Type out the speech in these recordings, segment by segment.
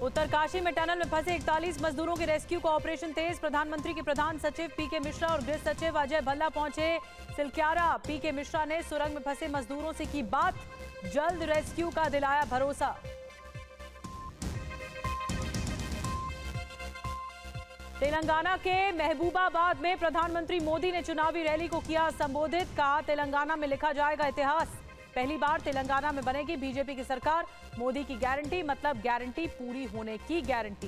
उत्तरकाशी में टनल में फंसे 41 मजदूरों के रेस्क्यू का ऑपरेशन तेज। प्रधानमंत्री के प्रधान सचिव पीके मिश्रा और गृह सचिव अजय भल्ला पहुंचे सिलक्यारा। पीके मिश्रा ने सुरंग में फंसे मजदूरों से की बात, जल्द रेस्क्यू का दिलाया भरोसा। तेलंगाना के महबूबाबाद में प्रधानमंत्री मोदी ने चुनावी रैली को किया संबोधित। कहा, तेलंगाना में लिखा जाएगा इतिहास। पहली बार तेलंगाना में बनेगी बीजेपी की सरकार। मोदी की गारंटी मतलब गारंटी पूरी होने की गारंटी।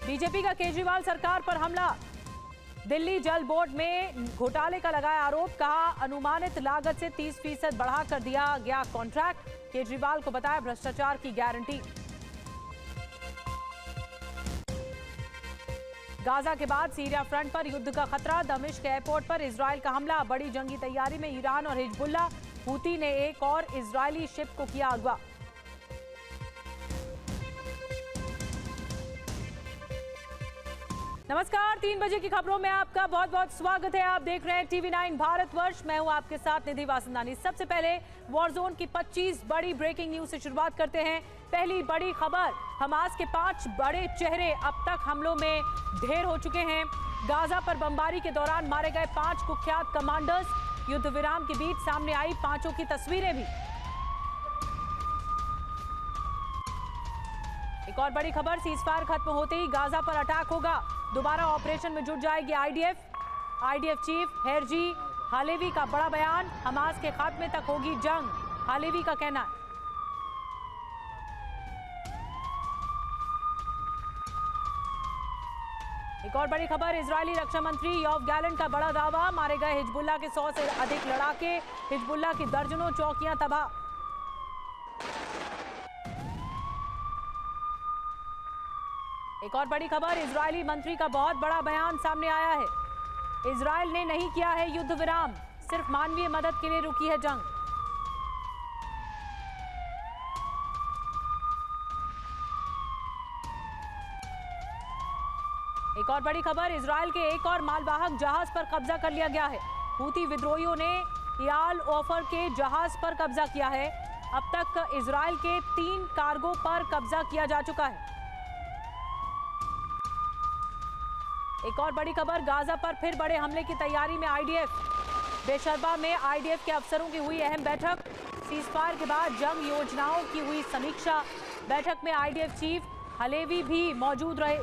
बीजेपी का केजरीवाल सरकार पर हमला। दिल्ली जल बोर्ड में घोटाले का लगाया आरोप। कहा, अनुमानित लागत से 30% बढ़ाकर दिया गया कॉन्ट्रैक्ट। केजरीवाल को बताया भ्रष्टाचार की गारंटी। गाजा के बाद सीरिया फ्रंट पर युद्ध का खतरा। दमिश्क एयरपोर्ट पर इजरायल का हमला। बड़ी जंगी तैयारी में ईरान और हिजबुल्लाह। हूती ने एक और इजरायली शिप को किया अगवा। नमस्कार, 3 बजे की खबरों में आपका बहुत बहुत स्वागत है। आप देख रहे हैं टीवी 9 भारतवर्ष। मैं हूं आपके साथ निधि वासंदानी। सबसे पहले वॉरजोन की 25 बड़ी ब्रेकिंग न्यूज से शुरुआत करते हैं। पहली बड़ी खबर, हमास के 5 बड़े चेहरे अब तक हमलों में ढेर हो चुके हैं। गाजा पर बमबारी के दौरान मारे गए 5 कुख्यात कमांडर्स। युद्ध विराम के बीच सामने आई 5 की तस्वीरें भी। एक और बड़ी खबर, सीजफायर खत्म होते ही गाजा पर अटैक होगा। दोबारा ऑपरेशन में जुट जाएगी आईडीएफ चीफ हेरजी हालेवी का बड़ा बयान। हमास के खात्मे तक होगी जंग, हालेवी का कहना है। एक और बड़ी खबर, इजरायली रक्षा मंत्री योव गैलेंट का बड़ा दावा। मारे गए हिजबुल्लाह के 100 से अधिक लड़ाके, हिजबुल्लाह की दर्जनों चौकियां तबाह। एक और बड़ी खबर, इजरायली मंत्री का बहुत बड़ा बयान सामने आया है। इजरायल ने नहीं किया है युद्ध विराम, सिर्फ मानवीय मदद के लिए रुकी है जंग। एक और बड़ी खबर, इजरायल के एक और मालवाहक जहाज पर कब्जा कर लिया गया है। हूती विद्रोहियों ने याल ओफर के जहाज पर कब्जा किया है। अब तक इजरायल के 3 कार्गो पर कब्जा किया जा चुका है। एक और बड़ी खबर, गाजा पर फिर बड़े हमले की तैयारी में आईडीएफ। बेशर्बा में आईडीएफ के अफसरों की हुई अहम बैठक। सीजफायर के बाद जंग योजनाओं की हुई समीक्षा। बैठक में आईडीएफ चीफ हालेवी भी मौजूद रहे।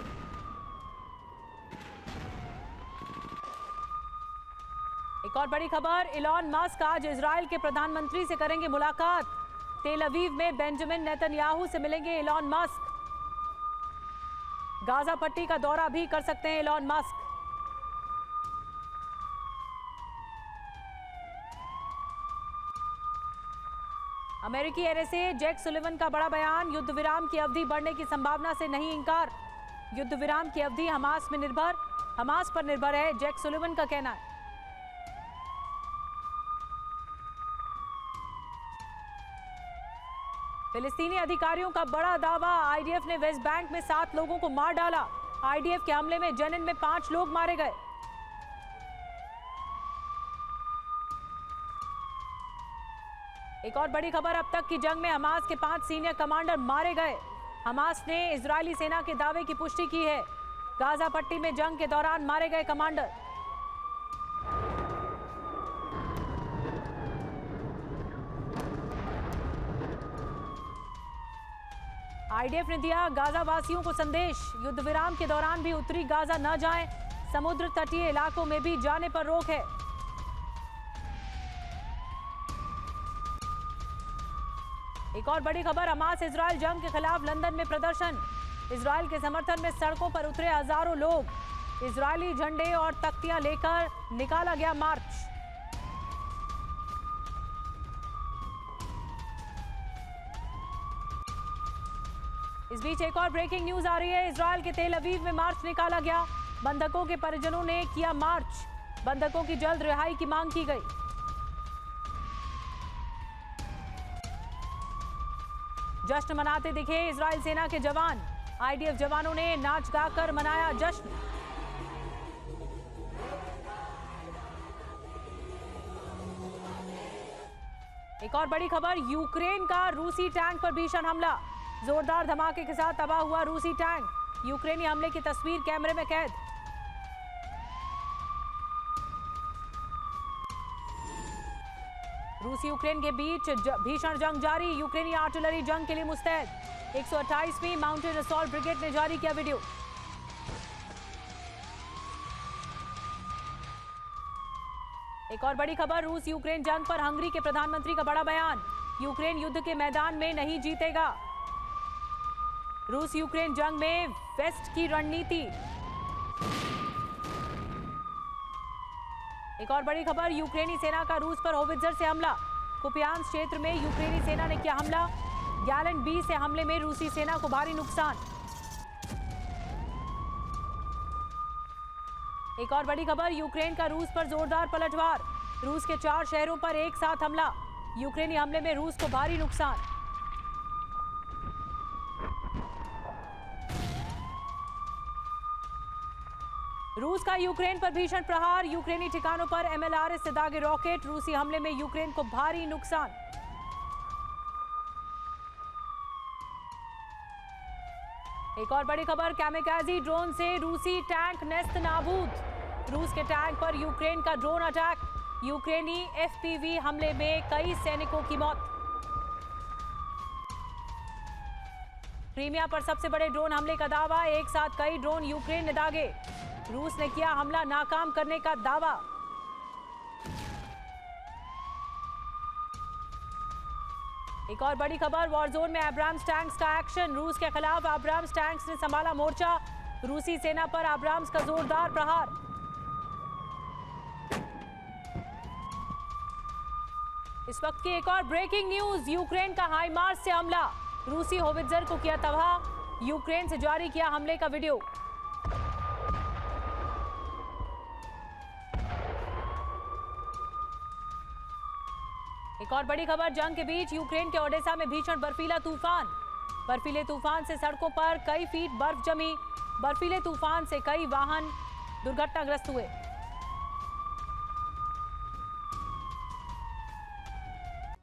एक और बड़ी खबर, इलॉन मस्क आज इजरायल के प्रधानमंत्री से करेंगे मुलाकात। तेल अवीव में बेंजामिन नेतन्याहू से मिलेंगे इलॉन मस्क। गाजा पट्टी का दौरा भी कर सकते हैं इलॉन मस्क। अमेरिकी एनएसए जैक सुलिवन का बड़ा बयान। युद्ध विराम की अवधि बढ़ने की संभावना से नहीं इंकार। युद्ध विराम की अवधि हमास पर निर्भर है, जैक सुलिवन का कहना है। फिलिस्तीनी अधिकारियों का बड़ा दावा। आईडीएफ ने वेस्ट बैंक में 7 लोगों को मार डाला। आईडीएफ के हमले में जेनिन में 5 लोग मारे गए। एक और बड़ी खबर, अब तक की जंग में हमास के 5 सीनियर कमांडर मारे गए। हमास ने इजरायली सेना के दावे की पुष्टि की है। गाजा पट्टी में जंग के दौरान मारे गए कमांडर। आईडीएफ ने दिया गाजा वासियों को संदेश। युद्ध विराम के दौरान भी उत्तरी गाजा न जाएं। समुद्र तटीय इलाकों में भी जाने पर रोक है। एक और बड़ी खबर, हमास इजरायल जंग के खिलाफ लंदन में प्रदर्शन। इजरायल के समर्थन में सड़कों पर उतरे हजारों लोग। इजरायली झंडे और तख्तियां लेकर निकाला गया मार्च। इस बीच एक और ब्रेकिंग न्यूज आ रही है। इजरायल के तेल अवीव में मार्च निकाला गया। बंधकों के परिजनों ने किया मार्च। बंधकों की जल्द रिहाई की मांग की गई। जश्न मनाते दिखे इजरायल सेना के जवान। आईडीएफ जवानों ने नाच गाकर मनाया जश्न। एक और बड़ी खबर, यूक्रेन का रूसी टैंक पर भीषण हमला। जोरदार धमाके के साथ तबाह हुआ रूसी टैंक। यूक्रेनी हमले की तस्वीर कैमरे में कैद। रूस यूक्रेन के बीच भीषण जंग जारी। यूक्रेनी आर्टिलरी जंग के लिए मुस्तैद। 128वीं माउंटेन असॉल्ट ब्रिगेड ने जारी किया वीडियो। एक और बड़ी खबर, रूस यूक्रेन जंग पर हंगरी के प्रधानमंत्री का बड़ा बयान। यूक्रेन युद्ध के मैदान में नहीं जीतेगा। रूस यूक्रेन जंग में वेस्ट की रणनीति। एक और बड़ी खबर, यूक्रेनी सेना का रूस पर होवित्जर से हमला। कुपियांस्क क्षेत्र में यूक्रेनी सेना ने किया हमला। गैलेंट बी से हमले में रूसी सेना को भारी नुकसान। एक और बड़ी खबर, यूक्रेन का रूस पर जोरदार पलटवार। रूस के 4 शहरों पर एक साथ हमला। यूक्रेनी हमले में रूस को भारी नुकसान। रूस का यूक्रेन पर भीषण प्रहार। यूक्रेनी ठिकानों पर MLRS से दागे रॉकेट। रूसी हमले में यूक्रेन को भारी नुकसान। एक और बड़ी खबर, कैमिकाज़ी ड्रोन से रूसी टैंक नेस्त नाबूद। रूस के टैंक पर यूक्रेन का ड्रोन अटैक। यूक्रेनी FPV हमले में कई सैनिकों की मौत। क्रीमिया पर सबसे बड़े ड्रोन हमले का दावा। एक साथ कई ड्रोन यूक्रेन ने दागे। रूस ने किया हमला नाकाम करने का दावा। एक और बड़ी खबर, वॉरजोन में अब्राम्स टैंक्स का एक्शन। रूस के खिलाफ अब्राम्स टैंक्स ने संभाला मोर्चा। रूसी सेना पर अब्राम्स का जोरदार प्रहार। इस वक्त की एक और ब्रेकिंग न्यूज, यूक्रेन का हाइमार्स से हमला। रूसी होवित्जर को किया तबाह। यूक्रेन से जारी किया हमले का वीडियो। एक और बड़ी खबर, जंग के बीच यूक्रेन के ओडेसा में भीषण बर्फीला तूफान। बर्फीले तूफान से सड़कों पर कई फीट बर्फ जमी। बर्फीले तूफान से कई वाहन दुर्घटनाग्रस्त हुए।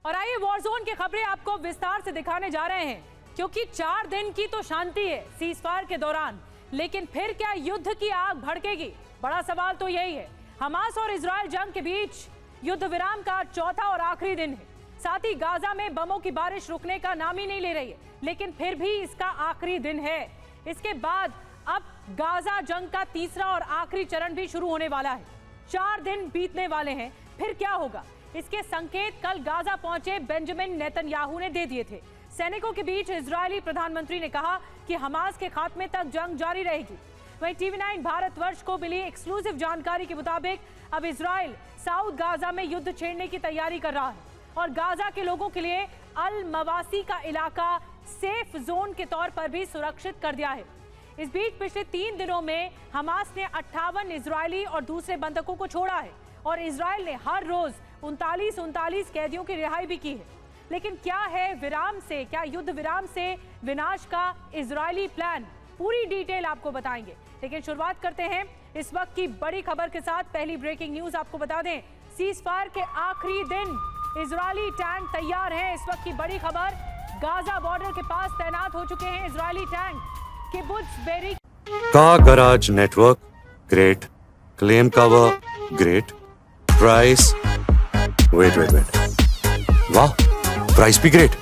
और आइए वॉरजोन की खबरें आपको विस्तार से दिखाने जा रहे हैं, क्योंकि 4 दिन की तो शांति है सीजफायर के दौरान, लेकिन फिर क्या युद्ध की आग भड़केगी? बड़ा सवाल तो यही है। हमास और इजरायल जंग के बीच युद्ध विराम का चौथा और आखिरी दिन है। साथ ही गाजा में बमों की बारिश रुकने का नाम ही नहीं ले रही है, लेकिन फिर भी इसका आखिरी दिन है। इसके बाद अब गाजा जंग का तीसरा और आखिरी चरण भी शुरू होने वाला है। 4 दिन बीतने वाले हैं, फिर क्या होगा इसके संकेत कल गाजा पहुंचे बेंजामिन नेतन्याहू ने दे दिए थे। सैनिकों के बीच इजरायली प्रधानमंत्री ने कहा कि हमास के खात्मे तक जंग जारी रहेगी। वहीं TV9 भारतवर्ष को मिली एक्सक्लूसिव जानकारी के मुताबिक अब इजराइल साउथ गाजा में युद्ध छेड़ने की तैयारी कर रहा है और गाजा के लोगों के लिए अल मवासी का इलाका सेफ जोन के तौर पर भी सुरक्षित कर दिया है। इस बीच पिछले 3 दिनों में हमास ने 58 इजरायली और दूसरे बंधकों को छोड़ा है और इजराइल ने हर रोज 39 कैदियों की रिहाई भी की है। लेकिन क्या है विराम से, क्या युद्ध विराम से विनाश का इजरायली प्लान? पूरी डिटेल आपको बताएंगे, लेकिन शुरुआत करते हैं इस वक्त की बड़ी खबर के साथ। पहली ब्रेकिंग न्यूज आपको बता दें, सीजफायर के आखिरी दिन इजरायली टैंक तैयार हैं। इस वक्त की बड़ी खबर, गाजा बॉर्डर के पास तैनात हो चुके हैं Israeli tank. Kibbutz Beeri car garage network great, claim cover great, price wait वाह, प्राइस भी great.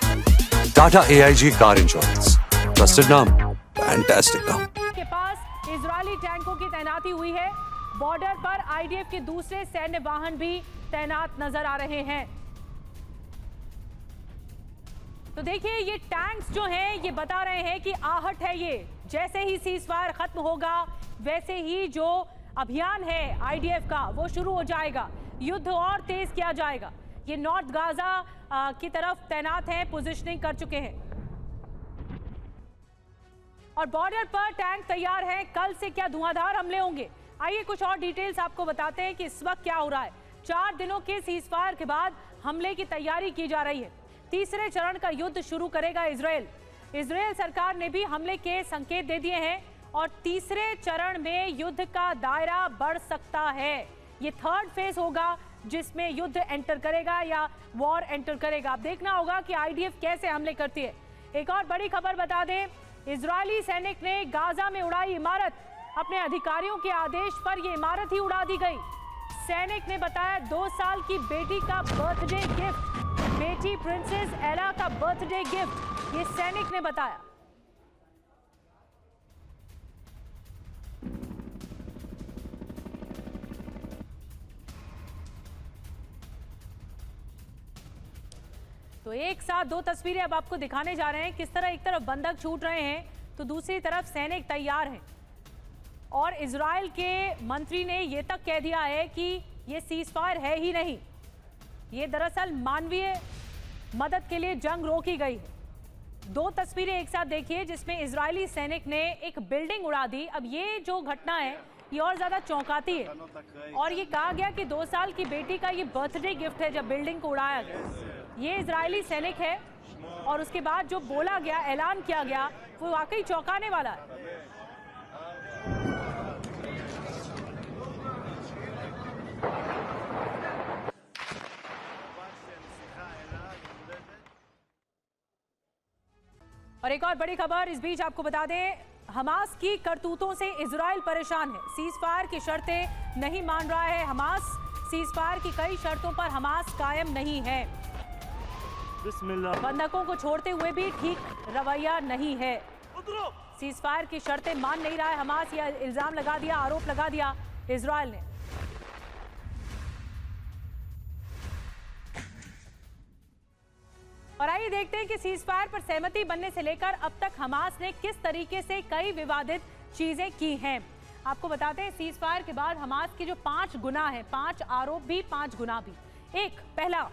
Tata AIG car insurance, trusted नाम, फैंटास्टिक नाम। के पास इजरायली टैंकों की तैनाती हुई है। बॉर्डर पर IDF के दूसरे सैन्य वाहन भी तैनात नजर आ रहे हैं। तो देखिए, ये टैंक्स जो हैं ये बता रहे हैं कि आहट है ये, जैसे ही सीजफायर खत्म होगा वैसे ही जो अभियान है IDF का वो शुरू हो जाएगा, युद्ध और तेज किया जाएगा। ये नॉर्थ गाजा की तरफ तैनात हैं, पोजीशनिंग कर चुके हैं और बॉर्डर पर टैंक तैयार हैं। कल से क्या धुआंधार हमले होंगे, आइए कुछ और डिटेल्स आपको बताते हैं कि इस वक्त क्या हो रहा है। 4 दिनों के सीजफायर के बाद हमले की तैयारी की जा रही है। तीसरे चरण का युद्ध शुरू करेगा इजराइल। इजराइल सरकार ने भी हमले के संकेत दे दिए हैं और तीसरे चरण में युद्ध का दायरा बढ़ सकता है। ये 3rd फेज होगा जिसमें युद्ध एंटर करेगा या वॉर एंटर करेगा। अब देखना होगा कि आईडीएफ कैसे हमले करती है। एक और बड़ी खबर बता दें, इजरायली सैनिक ने गाजा में उड़ाई इमारत। अपने अधिकारियों के आदेश पर यह इमारत ही उड़ा दी गई। सैनिक ने बताया 2 साल की बेटी का बर्थडे गिफ्ट, बेटी प्रिंसेस एला का बर्थडे गिफ्ट, ये सैनिक ने बताया। तो एक साथ 2 तस्वीरें अब आपको दिखाने जा रहे हैं, किस तरह एक तरफ बंधक छूट रहे हैं तो दूसरी तरफ सैनिक तैयार हैं। और इजराइल के मंत्री ने यह तक कह दिया है कि यह सीजफायर है ही नहीं, ये दरअसल मानवीय मदद के लिए जंग रोकी गई है। 2 तस्वीरें एक साथ देखिए जिसमें इजरायली सैनिक ने एक बिल्डिंग उड़ा दी। अब ये जो घटना है ये और ज्यादा चौंकाती है और ये कहा गया कि 2 साल की बेटी का ये बर्थडे गिफ्ट है जब बिल्डिंग को उड़ाया गया। ये इजरायली सैनिक है और उसके बाद जो बोला गया, ऐलान किया गया, वो वाकई चौंकाने वाला है। और एक और बड़ी खबर इस बीच आपको बता दें, हमास की करतूतों से इजराइल परेशान है। सीजफायर की शर्तें नहीं मान रहा है हमास। सीजफायर की कई शर्तों पर हमास कायम नहीं है। बंधकों को छोड़ते हुए भी ठीक रवैया नहीं है। सीजफायर की शर्तें मान नहीं रहा है हमास, यह इल्जाम लगा दिया, आरोप लगा दिया इजराइल ने। और आइए देखते हैं कि सीजफायर पर सहमति बनने से लेकर अब तक हमास ने किस तरीके से कई विवादित चीजें की हैं। आपको बताते हैं सीजफायर के बाद हमास के जो 5 गुना है, 5 आरोप भी 5 गुना भी। एक, पहला,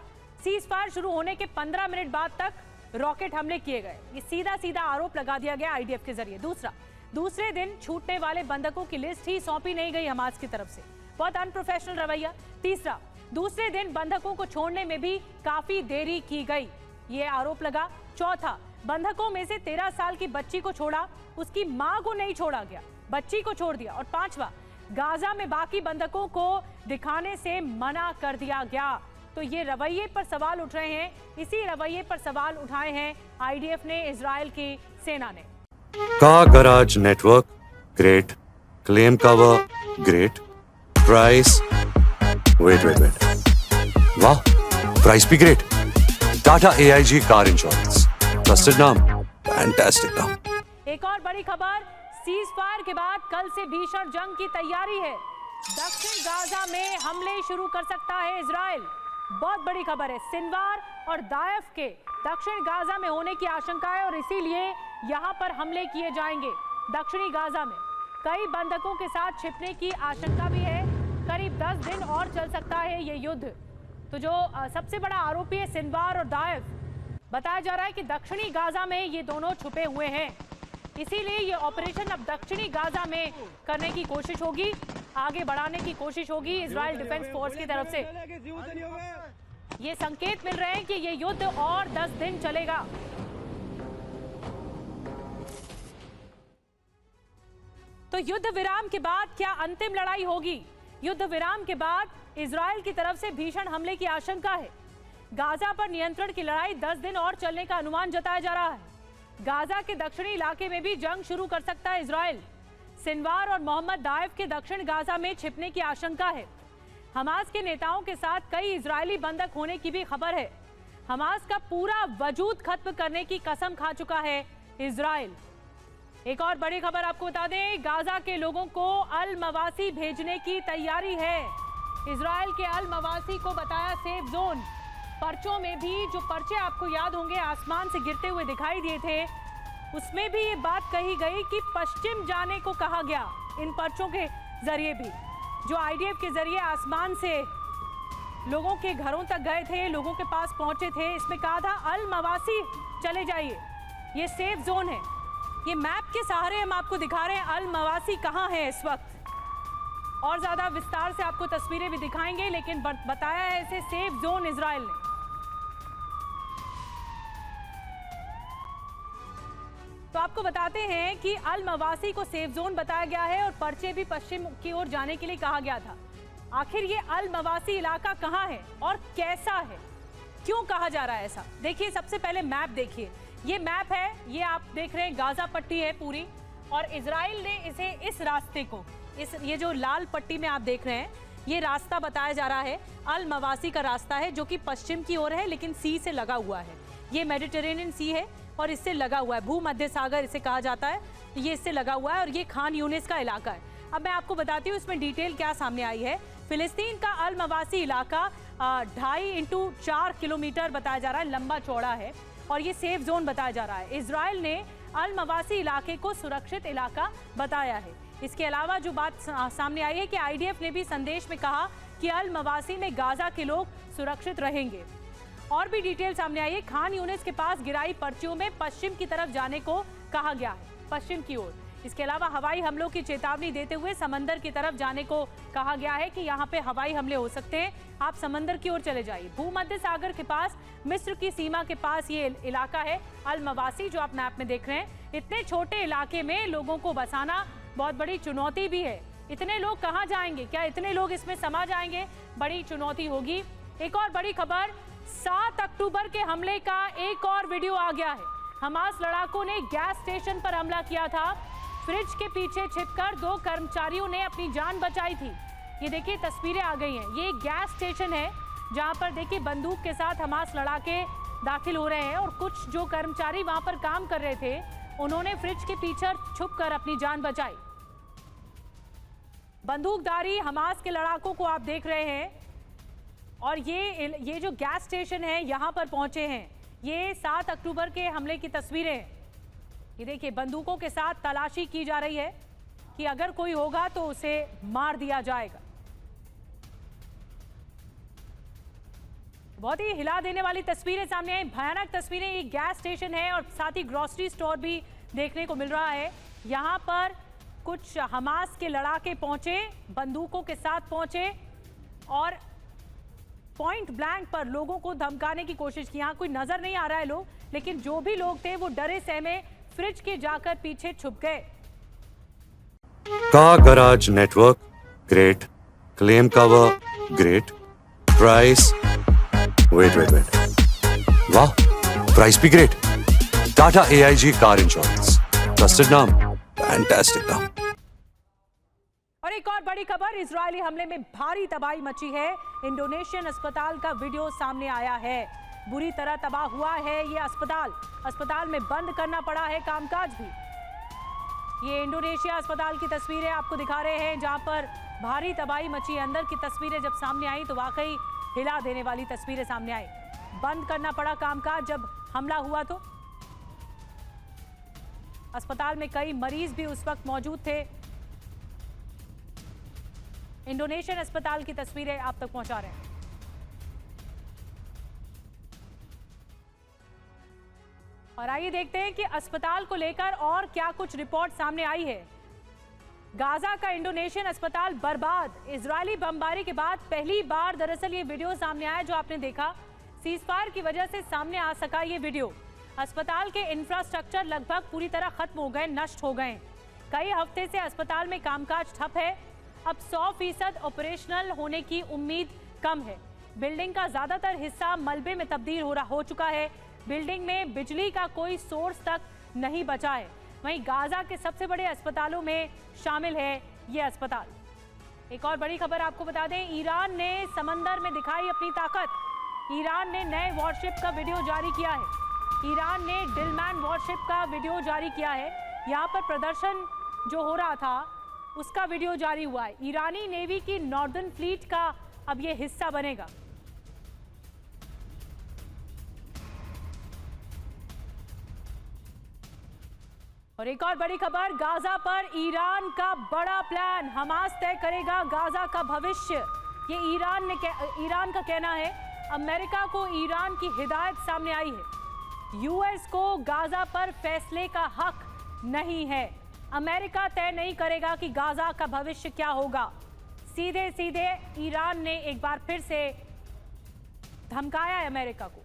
सीजफायर शुरू होने के 15 मिनट बाद तक रॉकेट हमले किए गए, ये सीधा सीधा आरोप लगा दिया गया आईडीएफ के जरिए। दूसरा, दूसरे दिन छूटने वाले बंधकों की लिस्ट ही सौंपी नहीं गई हमास की तरफ से, बहुत अनप्रोफेशनल रवैया। तीसरा, दूसरे दिन बंधकों को छोड़ने में भी काफी देरी की गई, ये आरोप लगा। चौथा, बंधकों में से 13 साल की बच्ची को छोड़ा, उसकी मां को नहीं छोड़ा गया, बच्ची को छोड़ दिया। और पांचवा, गाजा में बाकी बंधकों को दिखाने से मना कर दिया गया। तो ये रवैये पर सवाल उठ रहे हैं, इसी रवैये पर सवाल उठाए हैं आईडीएफ ने, इजराइल की सेना ने। Car garage network great, claim cover great, price wait वाह, प्राइस भी great. Tata AIG car insurance, trusted नाम, फैंटास्टिक नाम। एक और बड़ी खबर, सीजफायर के बाद कल से भीषण जंग की तैयारी है। दक्षिण गाजा में हमले शुरू कर सकता है इजराइल, बहुत बड़ी खबर है। सिनवार और दायफ के दक्षिण गाजा में होने की आशंका है और इसीलिए यहां पर हमले किए जाएंगे। दक्षिणी गाजा में कई बंधकों के साथ छिपने की आशंका भी है। करीब 10 दिन और चल सकता है ये युद्ध। तो जो सबसे बड़ा आरोपी है सिनवार और दायफ, बताया जा रहा है कि दक्षिणी गाजा में ये दोनों छुपे हुए हैं, इसीलिए ये ऑपरेशन अब दक्षिणी गाजा में करने की कोशिश होगी, आगे बढ़ाने की कोशिश होगी इजराइल डिफेंस फोर्स की तरफ से। ये संकेत मिल रहे हैं कि ये युद्ध और 10 दिन चलेगा। तो युद्ध विराम के बाद क्या अंतिम लड़ाई होगी? युद्ध विराम के बाद इजराइल की तरफ से भीषण हमले की आशंका है। गाजा पर नियंत्रण की लड़ाई 10 दिन और चलने का अनुमान जताया जा रहा है। गाजा के दक्षिणी इलाके में भी जंग शुरू कर सकता है इजराइल। सिनवार और मोहम्मद दाइफ के दक्षिण गाजा में छिपने की आशंका है। हमास के नेताओं के साथ कई इजरायली बंधक होने की भी खबर है। हमास का पूरा वजूद खत्म करने की कसम खा चुका है इजराइल। एक और बड़ी खबर आपको बता दें, गाजा के लोगों को अल मवासी भेजने की तैयारी है। इजराइल के अल मवासी को बताया सेफ जोन। पर्चों में भी, जो पर्चे आपको याद होंगे आसमान से गिरते हुए दिखाई दिए थे, उसमें भी ये बात कही गई कि पश्चिम जाने को कहा गया। इन पर्चों के जरिए भी, जो आईडीएफ के जरिए आसमान से लोगों के घरों तक गए थे, लोगों के पास पहुंचे थे, इसमें कहा था अल मवासी चले जाइए, ये सेफ जोन है। ये मैप के सहारे हम आपको दिखा रहे हैं अल मवासी कहाँ है इस वक्त। और ज्यादा विस्तार से आपको तस्वीरें भी दिखाएंगे, लेकिन बताया है इसे सेफ जोन इजराइल ने। तो आपको बताते हैं कि अल मवासी को सेफ जोन बताया गया है और पर्चे भी पश्चिम की ओर जाने के लिए कहा गया था। आखिर ये अल मवासी इलाका कहाँ है और कैसा है, क्यों कहा जा रहा है ऐसा? देखिए, सबसे पहले मैप देखिए। ये मैप है, ये आप देख रहे हैं गाजा पट्टी है पूरी, और इजराइल ने इसे इस रास्ते को, ये जो लाल पट्टी में आप देख रहे हैं, ये रास्ता बताया जा रहा है अल मवासी का रास्ता है, जो कि पश्चिम की ओर है लेकिन सी से लगा हुआ है। ये मेडिटेरेनियन सी है और इससे लगा हुआ है, भूमध्य सागर इसे कहा जाता है। ये इससे लगा हुआ है और ये खान यूनिस का इलाका है। अब मैं आपको बताती हूँ इसमें डिटेल क्या सामने आई है। फिलिस्तीन का अल मवासी इलाका 2.5 × 4 किलोमीटर बताया जा रहा है, लंबा चौड़ा है, और ये सेफ जोन बताया जा रहा है। इजराइल ने अल मवासी इलाके को सुरक्षित इलाका बताया है। इसके अलावा जो बात सामने आई है कि आईडीएफ ने भी संदेश में कहा कि अल मवासी में गाजा के लोग सुरक्षित रहेंगे। और भी डिटेल सामने आई है। खान यूनिस के पास गिराई पर्चियों में पश्चिम की तरफ जाने को कहा गया है, पश्चिम की ओर। इसके अलावा हवाई हमलों की चेतावनी देते हुए समंदर की तरफ जाने को कहा गया है कि यहाँ पे हवाई हमले हो सकते हैं, आप समंदर की ओर चले जाइए। भूमध्य सागर के पास, मिस्र की सीमा के पास ये इलाका है अल मवासी, जो आप मैप में देख रहे हैं। इतने छोटे इलाके में लोगों को बसाना बहुत बड़ी चुनौती भी है। इतने लोग कहाँ जाएंगे? क्या इतने लोग इसमें समा जाएंगे? बड़ी चुनौती होगी। एक और बड़ी खबर, 7 अक्टूबर के हमले का एक और वीडियो आ गया है। हमास लड़ाकों ने गैस स्टेशन पर हमला किया था। फ्रिज के पीछे छिपकर 2 कर्मचारियों ने अपनी जान बचाई थी। ये देखिए, तस्वीरें आ गई हैं। ये गैस स्टेशन है जहां पर देखिए बंदूक के साथ हमास लड़ाके दाखिल हो रहे हैं, और कुछ जो कर्मचारी वहां पर काम कर रहे थे, उन्होंने फ्रिज के पीछे छुपकर अपनी जान बचाई। बंदूकधारी हमास के लड़ाकों को आप देख रहे हैं, और ये जो गैस स्टेशन है यहां पर पहुंचे हैं। ये 7 अक्टूबर के हमले की तस्वीरें हैं। ये देखिए, बंदूकों के साथ तलाशी की जा रही है कि अगर कोई होगा तो उसे मार दिया जाएगा। बहुत ही हिला देने वाली तस्वीरें सामने आई, भयानक तस्वीरें। ये गैस स्टेशन है और साथ ही ग्रोसरी स्टोर भी देखने को मिल रहा है। यहां पर कुछ हमास के लड़ाके पहुंचे, बंदूकों के साथ पहुंचे, और पॉइंट ब्लैंक पर लोगों को धमकाने की कोशिश की। यहाँ कोई नजर नहीं आ रहा है लोग, लेकिन जो भी लोग थे वो डरे सहमे फ्रिज के जाकर पीछे छुप गए। Car garage network great, claim cover great, price wait, वाह, प्राइस भी great. Tata AIG car insurance, trusted नाम, फैंटास्टिक नाम। और एक और बड़ी खबर, इजरायली हमले में भारी तबाही मची है। इंडोनेशियन अस्पताल का वीडियो सामने आया है। बुरी तरह तबाह हुआ है ये अस्पताल में बंद करना पड़ा है कामकाज भी। ये इंडोनेशिया अस्पताल की तस्वीरें आपको दिखा रहे हैं, जहां पर भारी तबाही मची। अंदर की तस्वीरें जब सामने आई तो वाकई हिला देने वाली तस्वीरें सामने आई। बंद करना पड़ा कामकाज जब हमला हुआ तो। अस्पताल में कई मरीज भी उस वक्त मौजूद थे। इंडोनेशियन अस्पताल की तस्वीरें आप तक पहुंचा रहे हैं। और आइए देखते हैं कि अस्पताल को लेकर और क्या कुछ रिपोर्ट सामने आई है। गाजा का इंडोनेशियन अस्पताल बर्बाद। इजरायली बमबारी के बाद पहली बार दरअसल ये वीडियो सामने आया जो आपने देखा। सीजफायर की वजह से सामने आ सका ये वीडियो। अस्पताल के इंफ्रास्ट्रक्चर लगभग पूरी तरह खत्म हो गए, नष्ट हो गए। कई हफ्ते से अस्पताल में कामकाज ठप है। अब 100% ऑपरेशनल होने की उम्मीद कम है। बिल्डिंग का ज्यादातर हिस्सा मलबे में तब्दील हो चुका है। बिल्डिंग में बिजली का कोई सोर्स तक नहीं बचा है। वहीं गाजा के सबसे बड़े अस्पतालों में शामिल है ये अस्पताल। एक और बड़ी खबर आपको बता दें, ईरान ने समंदर में दिखाई अपनी ताकत। ईरान ने नए वॉरशिप का वीडियो जारी किया है। ईरान ने डिलमैन वॉरशिप का वीडियो जारी किया है। यहाँ पर प्रदर्शन जो हो रहा था उसका वीडियो जारी हुआ है। ईरानी नेवी की नॉर्दर्न फ्लीट का अब ये हिस्सा बनेगा। और एक और बड़ी खबर, गाजा पर ईरान का बड़ा प्लान। हमास तय करेगा गाजा का भविष्य, ये ईरान का कहना है। अमेरिका को ईरान की हिदायत सामने आई है। यूएस को गाजा पर फैसले का हक नहीं है। अमेरिका तय नहीं करेगा कि गाजा का भविष्य क्या होगा। सीधे सीधे ईरान ने एक बार फिर से धमकाया है अमेरिका को।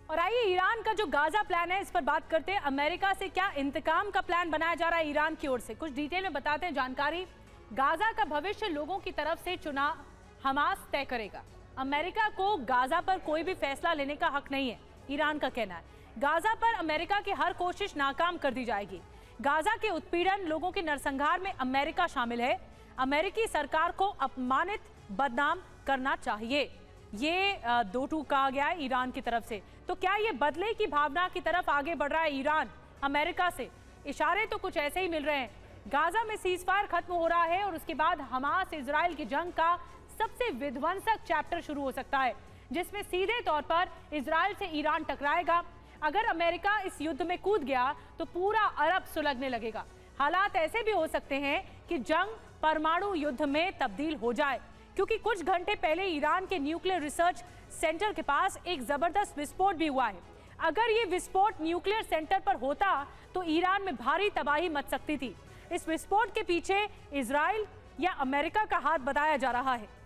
और आइए ईरान का जो गाजा प्लान है इस पर बात करते हैं। अमेरिका से क्या इंतकाम का प्लान बनाया जा रहा है ईरान की ओर से, कुछ डिटेल में बताते हैं जानकारी। गाजा का भविष्य लोगों की तरफ से चुनाव हमास तय करेगा। अमेरिका को गाजा पर कोई भी फैसला लेने का हक नहीं है, ईरान का कहना है। गाजा पर अमेरिका की हर कोशिश नाकाम कर दी जाएगी। गाजा के उत्पीड़न, लोगों के नरसंहार में अमेरिका शामिल है। अमेरिकी सरकार को अपमानित, बदनाम करना चाहिए, ये दो टूक कहा गया है ईरान की तरफ से। तो क्या ये बदले की भावना की तरफ आगे बढ़ रहा है ईरान अमेरिका से? इशारे तो कुछ ऐसे ही मिल रहे हैं। गाजा में सीजफायर खत्म हो रहा है और उसके बाद हमास इजराइल की जंग का सबसे विध्वंसक चैप्टर शुरू हो सकता है, जिसमें सीधे तौर पर इजराइल से ईरान टकराएगा। अगर अमेरिका इस युद्ध में कूद गया तो पूरा अरब सुलगने लगेगा। हालात ऐसे भी हो सकते हैं कि जंग परमाणु युद्ध में तब्दील हो जाए, क्योंकि कुछ घंटे पहले ईरान के न्यूक्लियर रिसर्च सेंटर के पास एक जबरदस्त विस्फोट भी हुआ है। अगर ये विस्फोट न्यूक्लियर सेंटर पर होता तो ईरान में भारी तबाही मच सकती थी। इस विस्फोट के पीछे इजराइल या अमेरिका का हाथ बताया जा रहा है।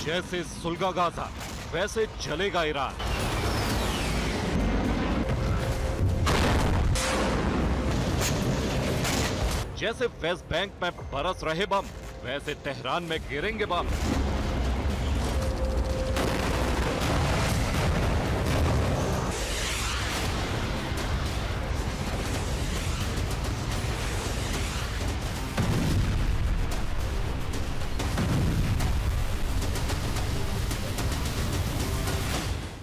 जैसे सुलगा गाजा वैसे जलेगा ईरान। जैसे वेस्ट बैंक में बरस रहे बम वैसे तेहरान में गिरेंगे बम।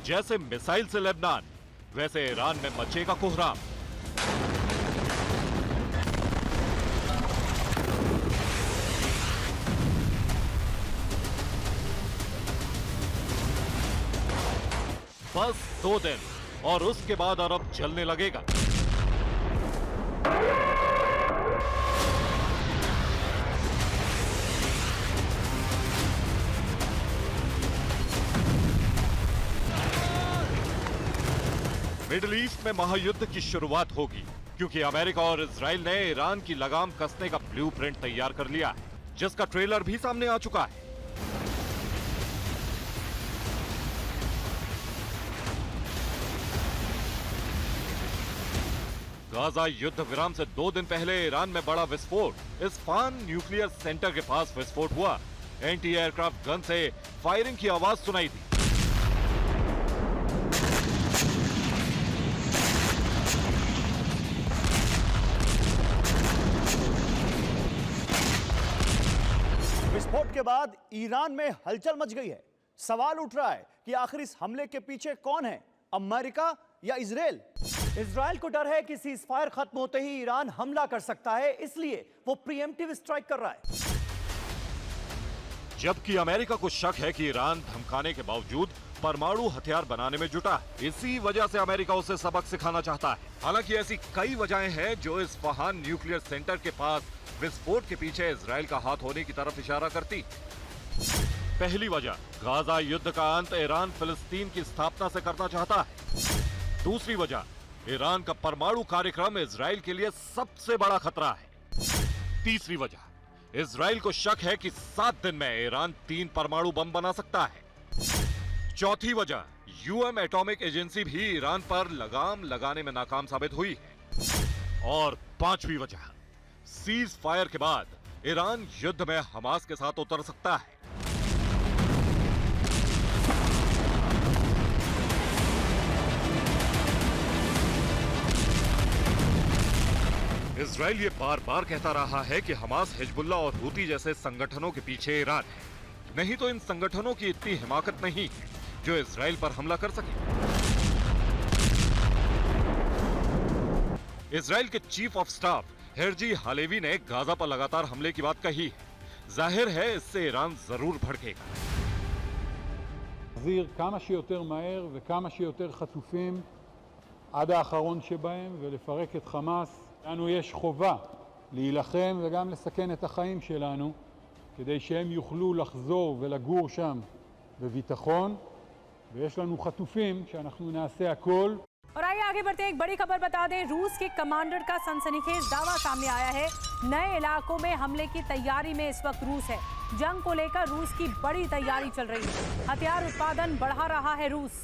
जैसे मिसाइल से लेबनान वैसे ईरान में मचेगा कोहराम। बस 2 दिन और उसके बाद अरब जलने लगेगा। मिडिल ईस्ट में महायुद्ध की शुरुआत होगी, क्योंकि अमेरिका और इजराइल ने ईरान की लगाम कसने का ब्लूप्रिंट तैयार कर लिया है, जिसका ट्रेलर भी सामने आ चुका है। गाजा युद्ध विराम से 2 दिन पहले ईरान में बड़ा विस्फोट। इस्फहान न्यूक्लियर सेंटर के पास विस्फोट हुआ। एंटी एयरक्राफ्ट गन से फायरिंग की आवाज सुनाई दी। विस्फोट के बाद ईरान में हलचल मच गई है। सवाल उठ रहा है कि आखिर इस हमले के पीछे कौन है, अमेरिका या इजराइल? इजराइल को डर है कि सीजफायर खत्म होते ही ईरान हमला कर सकता है, इसलिए वो प्रीएम्प्टिव स्ट्राइक कर रहा है। जबकि अमेरिका को शक है कि ईरान धमकाने के बावजूद परमाणु हथियार बनाने में जुटा है। इसी वजह से अमेरिका उसे सबक सिखाना चाहता है। हालांकि ऐसी कई वजहें हैं जो इस्फहान न्यूक्लियर सेंटर के पास विस्फोट के पीछे इजराइल का हाथ होने की तरफ इशारा करती। पहली वजह, गाजा युद्ध का अंत ईरान फिलिस्तीन की स्थापना से करना चाहता है। दूसरी वजह, ईरान का परमाणु कार्यक्रम इजराइल के लिए सबसे बड़ा खतरा है। तीसरी वजह, इजराइल को शक है कि 7 दिन में ईरान 3 परमाणु बम बना सकता है। चौथी वजह, यूएम एटॉमिक एजेंसी भी ईरान पर लगाम लगाने में नाकाम साबित हुई है। और पांचवी वजह, सीज फायर के बाद ईरान युद्ध में हमास के साथ उतर सकता है। इजराइल ये बार बार कहता रहा है कि हमास, हिजबुल्लाह और हूती जैसे संगठनों के पीछे ईरान है, नहीं तो इन संगठनों की इतनी हिमाकत नहीं है जो इजराइल पर हमला कर सके। इजराइल के चीफ ऑफ स्टाफ हेर्जी हालेवी ने गाजा पर लगातार हमले की बात कही है। जाहिर है इससे ईरान जरूर भड़केगा। להחזיר כמה שיותר מהר וכמה שיותר חטופים עד האחרון שבהם ולפרק את חמאס. לנו יש חובה להילחם וגם לסכן את החיים שלנו כדי שהם יוכלו לחזור ולגור שם בביטחון, ויש לנו חטופים שאנחנו נעשה הכל. और आइए आगे बढ़ते हैं। एक बड़ी खबर बता दें, रूस के कमांडर का सनसनीखेज दावा सामने आया है। नए इलाकों में हमले की तैयारी में इस वक्त रूस है। जंग को लेकर रूस की बड़ी तैयारी चल रही है। हथियार उत्पादन बढ़ा रहा है रूस।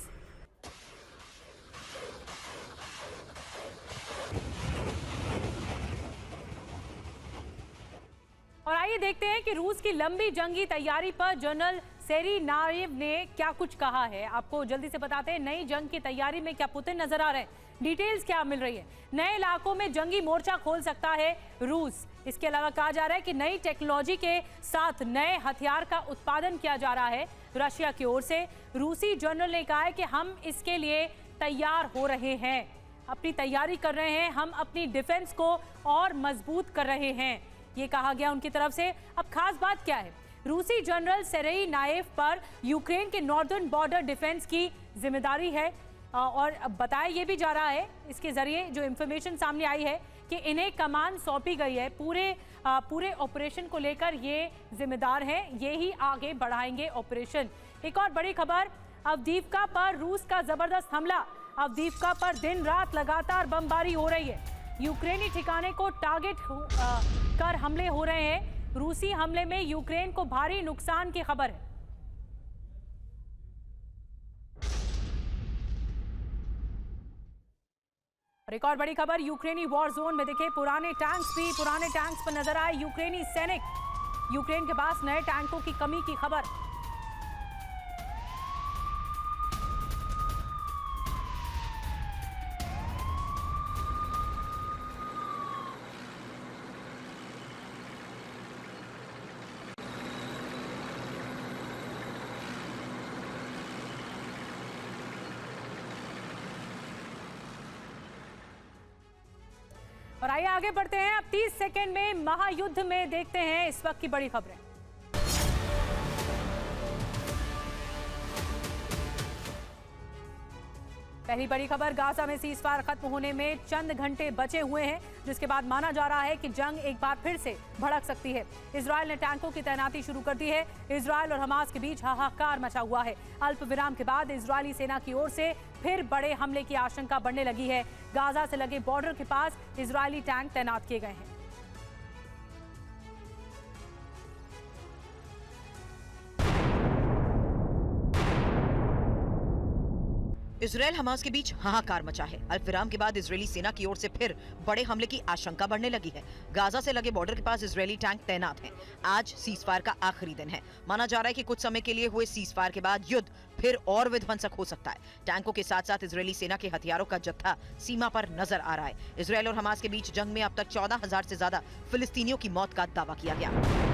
और आइए देखते हैं कि रूस की लंबी जंगी तैयारी पर जनरल सेरी नायेव ने क्या कुछ कहा है। आपको जल्दी से बताते हैं, नई जंग की तैयारी में क्या पुतिन नजर आ रहे हैं, डिटेल्स क्या मिल रही है। नए इलाकों में जंगी मोर्चा खोल सकता है रूस। इसके अलावा कहा जा रहा है कि नई टेक्नोलॉजी के साथ नए हथियार का उत्पादन किया जा रहा है रशिया की ओर से। रूसी जनरल ने कहा है कि हम इसके लिए तैयार हो रहे हैं, अपनी तैयारी कर रहे हैं, हम अपनी डिफेंस को और मजबूत कर रहे हैं, ये कहा गया उनकी तरफ से। अब खास बात क्या है, रूसी जनरल सेरेई नायेव पर यूक्रेन के नॉर्दर्न बॉर्डर डिफेंस की जिम्मेदारी है। और बताया ये भी जा रहा है इसके जरिए, जो इंफॉर्मेशन सामने आई है, कि इन्हें कमान सौंपी गई है। पूरे ऑपरेशन को लेकर ये जिम्मेदार हैं, ये ही आगे बढ़ाएंगे ऑपरेशन। एक और बड़ी खबर, अवदीवका पर रूस का जबरदस्त हमला। अवदीवका पर दिन रात लगातार बमबारी हो रही है। यूक्रेनी ठिकाने को टारगेट कर हमले हो रहे हैं। रूसी हमले में यूक्रेन को भारी नुकसान की खबर है। और एक और बड़ी खबर, यूक्रेनी वॉर जोन में देखिए पुराने टैंक्स पर नजर आए यूक्रेनी सैनिक। यूक्रेन के पास नए टैंकों की कमी की खबर। और आइए आगे बढ़ते हैं। अब 30 सेकंड में महायुद्ध में देखते हैं इस वक्त की बड़ी खबरें। पहली बड़ी खबर, गाजा में सीजफायर खत्म होने में चंद घंटे बचे हुए हैं, जिसके बाद माना जा रहा है कि जंग एक बार फिर से भड़क सकती है। इजरायल ने टैंकों की तैनाती शुरू कर दी है। इजरायल और हमास के बीच हाहाकार मचा हुआ है। अल्प विराम के बाद इजरायली सेना की ओर से फिर बड़े हमले की आशंका बढ़ने लगी है। गाजा से लगे बॉर्डर के पास इजरायली टैंक तैनात किए गए हैं। इजरायल हमास के बीच हाहाकार मचा है। अल्पविराम के बाद इजरायली सेना की ओर से फिर बड़े हमले की आशंका बढ़ने लगी है। गाजा से लगे बॉर्डर के पास इजरायली टैंक तैनात हैं। आज सीजफायर का आखिरी दिन है। माना जा रहा है कि कुछ समय के लिए हुए सीजफायर के बाद युद्ध फिर और विध्वंसक हो सकता है। टैंकों के साथ साथ इजरायली सेना के हथियारों का जत्था सीमा पर नजर आ रहा है। इजरायल और हमास के बीच जंग में अब तक 14,000 से ज्यादा फिलिस्तीनियों की मौत का दावा किया गया।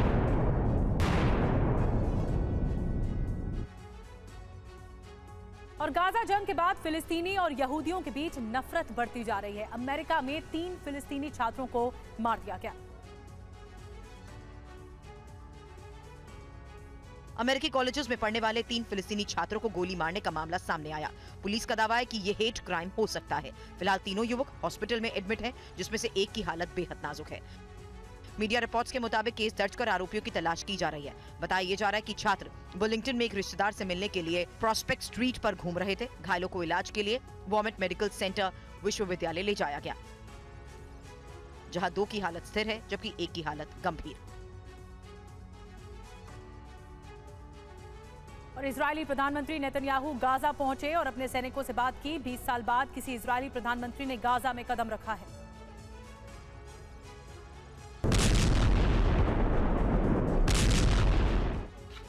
और गाजा जंग के बाद फिलिस्तीनी और यहूदियों के बीच नफरत बढ़ती जा रही है। अमेरिका में 3 फिलिस्तीनी छात्रों को मार दिया गया। अमेरिकी कॉलेजेस में पढ़ने वाले 3 फिलिस्तीनी छात्रों को गोली मारने का मामला सामने आया। पुलिस का दावा है कि ये हेट क्राइम हो सकता है। फिलहाल तीनों युवक हॉस्पिटल में एडमिट हैं, जिसमें से एक की हालत बेहद नाजुक है। मीडिया रिपोर्ट्स के मुताबिक केस दर्ज कर आरोपियों की तलाश की जा रही है। बताया जा रहा है कि छात्र बुलिंगटन में एक रिश्तेदार से मिलने के लिए प्रॉस्पेक्ट स्ट्रीट पर घूम रहे थे। घायलों को इलाज के लिए वॉमेट मेडिकल सेंटर विश्वविद्यालय ले जाया गया, जहां 2 की हालत स्थिर है जबकि 1 की हालत गंभीर। और इजरायली प्रधानमंत्री नेतन्याहू गाजा पहुंचे और अपने सैनिकों से बात की। 20 साल बाद किसी इजरायली प्रधानमंत्री ने गाजा में कदम रखा है।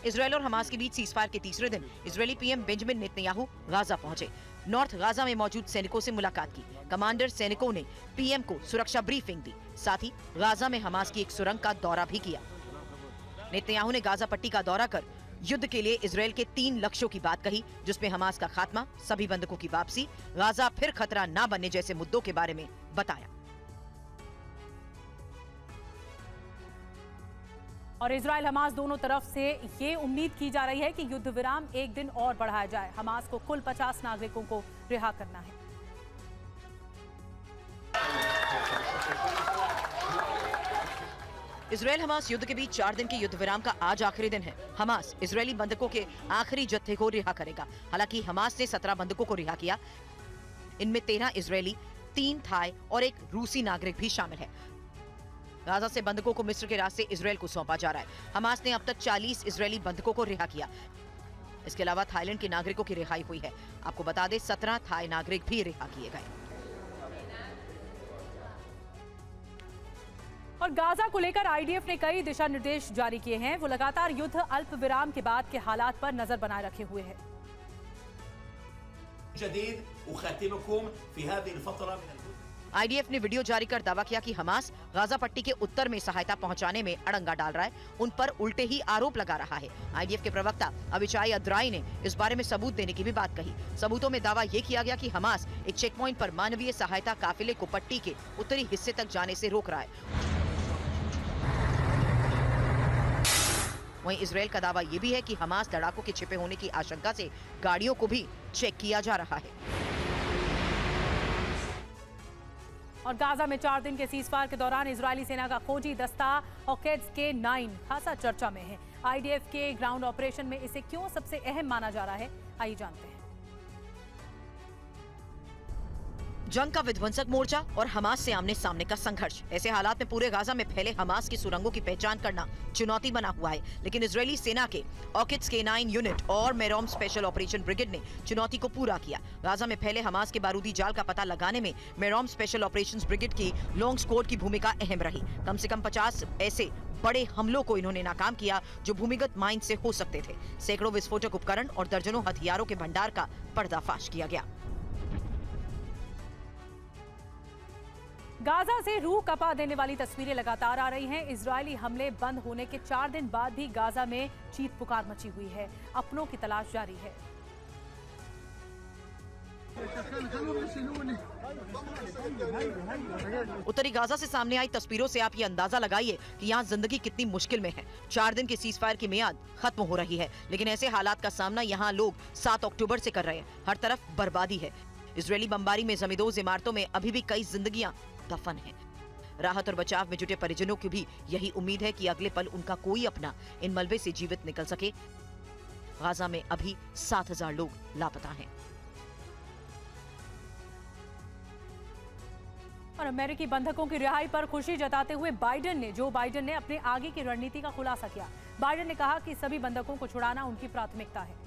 इजरायल और हमास के बीच सीजफायर के तीसरे दिन Israeli PM Benjamin Netanyahu Gaza पहुंचे। नॉर्थ गाजा में मौजूद सैनिकों से मुलाकात की। कमांडर सैनिकों ने पीएम को सुरक्षा ब्रीफिंग दी। साथ ही गाजा में हमास की एक सुरंग का दौरा भी किया। नेतन्याहू ने गाजा पट्टी का दौरा कर युद्ध के लिए इजरायल के 3 लक्ष्यों की बात कही, जिसमें हमास का खात्मा, सभी बंधकों की वापसी, गाजा फिर खतरा न बनने जैसे मुद्दों के बारे में बताया। और इजराइल हमास दोनों तरफ से ये उम्मीद की जा रही है कि युद्ध विराम एक दिन और बढ़ाया जाए। हमास को कुल 50 नागरिकों को रिहा करना है। इजराइल हमास युद्ध के बीच 4 दिन के युद्ध विराम का आज आखिरी दिन है। हमास इजरायली बंधकों के आखिरी जत्थे को रिहा करेगा। हालांकि हमास ने 17 बंधकों को रिहा किया। इनमें 13 इजरायली, 3 थाई और एक रूसी नागरिक भी शामिल है। गाजा से बंधकों को मिस्र के रास्ते इजराइल को सौंपा जा रहा है। हमास ने अब तक 40 इजरायली बंधकों को रिहा किया। इसके अलावा थाईलैंड के नागरिकों की रिहाई हुई है। आपको बता दें 17 थाई नागरिक भी रिहा किए गए। और गाजा को लेकर आईडीएफ ने कई दिशा निर्देश जारी किए हैं। वो लगातार युद्ध अल्प विराम के बाद के हालात पर नजर बनाए रखे हुए हैं। आईडीएफ ने वीडियो जारी कर दावा किया कि हमास गाजा पट्टी के उत्तर में सहायता पहुंचाने में अड़ंगा डाल रहा है, उन पर उल्टे ही आरोप लगा रहा है। आईडीएफ के प्रवक्ता अविचाई अद्राई ने इस बारे में सबूत देने की भी बात कही। सबूतों में दावा ये किया गया कि हमास एक चेक पॉइंट पर मानवीय सहायता काफिले को पट्टी के उत्तरी हिस्से तक जाने से रोक रहा है। वहीं इजराइल का दावा यह भी है कि हमास लड़ाकों के छिपे होने की आशंका से गाड़ियों को भी चेक किया जा रहा है। और गाजा में 4 दिन के सीजफायर के दौरान इजरायली सेना का खोजी दस्ता ऑकेड्स के 9 खासा चर्चा में है। आईडीएफ के ग्राउंड ऑपरेशन में इसे क्यों सबसे अहम माना जा रहा है, आइए जानते हैं। जंग का विध्वंसक मोर्चा और हमास से आमने सामने का संघर्ष। ऐसे हालात में पूरे गाजा में फैले हमास की सुरंगों की पहचान करना चुनौती बना हुआ है। लेकिन इजरायली सेना के ऑकिड्स K9 यूनिट और मेरोम स्पेशल ऑपरेशन ब्रिगेड ने चुनौती को पूरा किया। गाजा में फैले हमास के बारूदी जाल का पता लगाने में मेरोम स्पेशल ऑपरेशन ब्रिगेड की लॉन्ग स्क्वाड की भूमिका अहम रही। कम से कम 50 ऐसे बड़े हमलों को इन्होंने नाकाम किया जो भूमिगत माइन से हो सकते थे। सैकड़ों विस्फोटक उपकरण और दर्जनों हथियारों के भंडार का पर्दाफाश किया गया। गाजा से रूह कपा देने वाली तस्वीरें लगातार आ रही हैं। इजरायली हमले बंद होने के 4 दिन बाद भी गाजा में चीख पुकार मची हुई है। अपनों की तलाश जारी है। उत्तरी गाजा से सामने आई तस्वीरों से आप ये अंदाजा लगाइए कि यहाँ जिंदगी कितनी मुश्किल में है। 4 दिन के सीजफायर की मियाद खत्म हो रही है, लेकिन ऐसे हालात का सामना यहाँ लोग 7 अक्टूबर से कर रहे हैं। हर तरफ बर्बादी है। इजरायली बमबारी में जमींदोज इमारतों में अभी भी कई जिंदगियां दफन है। राहत और बचाव में जुटे परिजनों की भी यही उम्मीद है कि अगले पल उनका कोई अपना इन मलबे से जीवित निकल सके। गाजा में अभी 7,000 लोग लापता हैं। और अमेरिकी बंधकों की रिहाई पर खुशी जताते हुए जो बाइडेन ने अपने आगे की रणनीति का खुलासा किया। बाइडेन ने कहा कि सभी बंधकों को छुड़ाना उनकी प्राथमिकता है।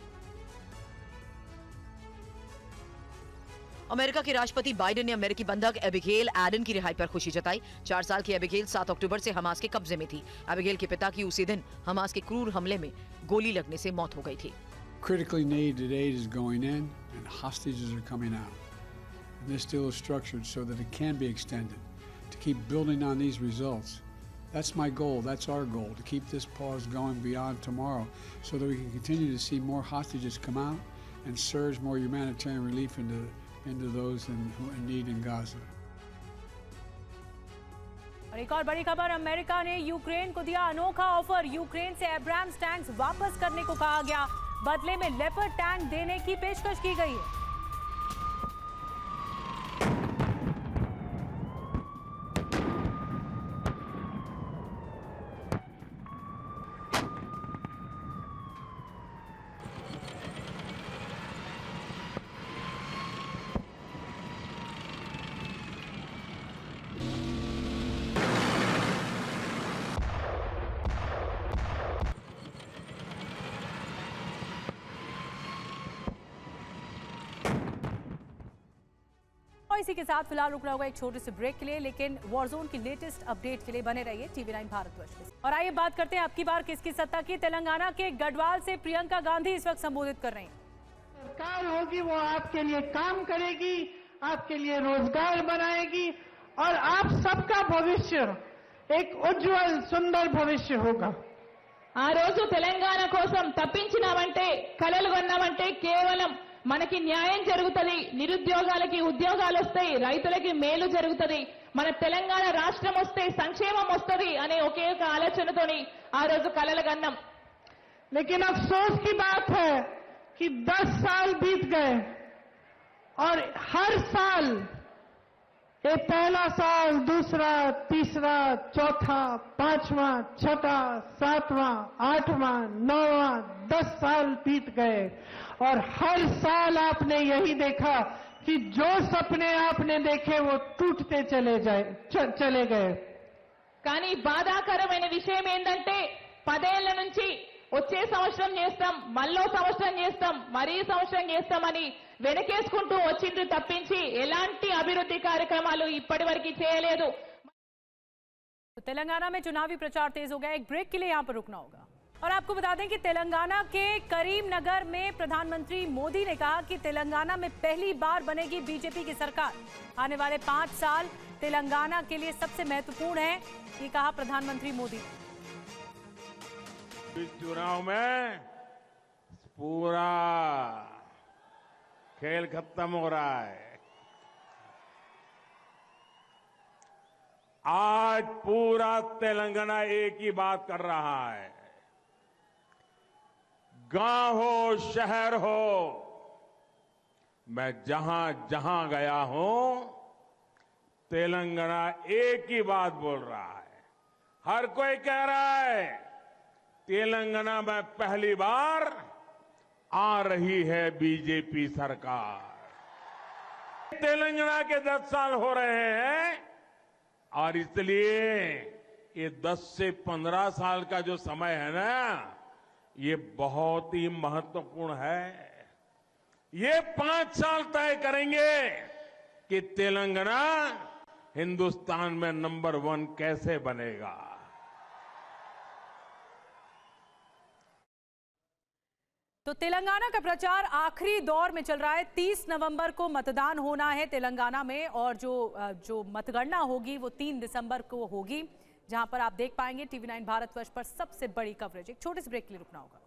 अमेरिका के राष्ट्रपति बाइडेन ने अमेरिकी बंधक एबिगेल एडन की रिहाई पर खुशी जताई। 4 साल की एबिगेल 7 अक्टूबर से हमास के कब्जे में थी। एबिगेल के पिता की उसी दिन हमास के क्रूर हमले में गोली लगने से मौत हो गई थी। Critically needed aid is going in and hostages are coming out. And this deal is structured so that it can be extended to keep building on these results. That's my goal. That's our goal, to keep this pause going beyond tomorrow so that we can continue to see more hostages come out and surge more humanitarian relief into those in need in Gaza. और एक और बड़ी खबर, America ने Ukraine को दिया अनोखा offer. Ukraine से एब्राम्स टैंक्स वापस करने को कहा गया। बदले में लेपर्ड टैंक देने की पेशकश की गई है। इसी के साथ फिलहाल रुकना होगा एक छोटे से ब्रेक के लिए, लेकिन वॉरजोन की लेटेस्ट अपडेट के लिए बने रहिए TV9 भारतवर्ष के साथ। और आइए बात करते हैं आपकी बार किसकी सत्ता की। तेलंगाना के गढ़वाल से प्रियंका गांधी इस वक्त संबोधित कर रही हैं। सरकार होगी वो आपके लिए काम करेगी, आपके लिए रोजगार बनाएगी और आप सबका भविष्य एक उज्जवल सुंदर भविष्य होगा। ఆ రోజు తెలంగాణ కోసం తప్పించినామంటే కలలు కొన్నామంటే కేవలం మనకి న్యాయం జరుగుతది, నిరుద్యోగాలకి ఉద్యోగాలు వస్తాయి, రైతులకి మేలు జరుగుతది, మన తెలంగాణ రాష్ట్రం వస్తే సంక్షేమం వస్తది అనే ఒకే ఒక ఆలోచనతోని ఆ రోజు కలలుగన్నాం. लेकिन अफसोस की बात है कि 10 साल बीत गए और हर साल ये पहला साल, दूसरा, तीसरा, चौथा, पांचवा, छठा, सातवां, आठवां, नौवां, 10 साल बीत गए और हर साल आपने यही देखा कि जो सपने आपने देखे वो टूटते चले गए. కానీ బాధాకరమైన విషయం ఏంటంటే 10 ఏళ్ల నుంచి వచ్చే సంవత్సరం చేస్తాం, మళ్ళీ సంవత్సరం చేస్తాం, మరీ సంవత్సరం చేస్తామని వెనకేసుకుంటూ వచ్చిండ్రు తప్పించి ఎలాంటి అభివృద్ధి కార్యక్రమాలు ఇప్పటివరకు చేయలేదు. तो तेलंगाना में चुनावी प्रचार तेज हो गया. एक ब्रेक के लिए यहाँ पर रुकना होगा. और आपको बता दें कि तेलंगाना के करीमनगर में प्रधानमंत्री मोदी ने कहा कि तेलंगाना में पहली बार बनेगी बीजेपी की सरकार. आने वाले 5 साल तेलंगाना के लिए सबसे महत्वपूर्ण है, ये कहा प्रधानमंत्री मोदी. इस चुनाव में पूरा खेल खत्म हो रहा है. आज पूरा तेलंगाना एक ही बात कर रहा है. गांव हो, शहर हो, मैं जहां जहां गया हूं, तेलंगाना एक ही बात बोल रहा है. हर कोई कह रहा है तेलंगाना में पहली बार आ रही है बीजेपी सरकार. तेलंगाना के 10 साल हो रहे हैं और इसलिए ये 10 से 15 साल का जो समय है ना, ये बहुत ही महत्वपूर्ण है. ये 5 साल तय करेंगे कि तेलंगाना हिंदुस्तान में नंबर 1 कैसे बनेगा. तो तेलंगाना का प्रचार आखिरी दौर में चल रहा है. 30 नवंबर को मतदान होना है तेलंगाना में और जो मतगणना होगी वो 3 दिसंबर को होगी, जहां पर आप देख पाएंगे TV9 भारतवर्ष पर सबसे बड़ी कवरेज. एक छोटे से ब्रेक के लिए रुकना होगा.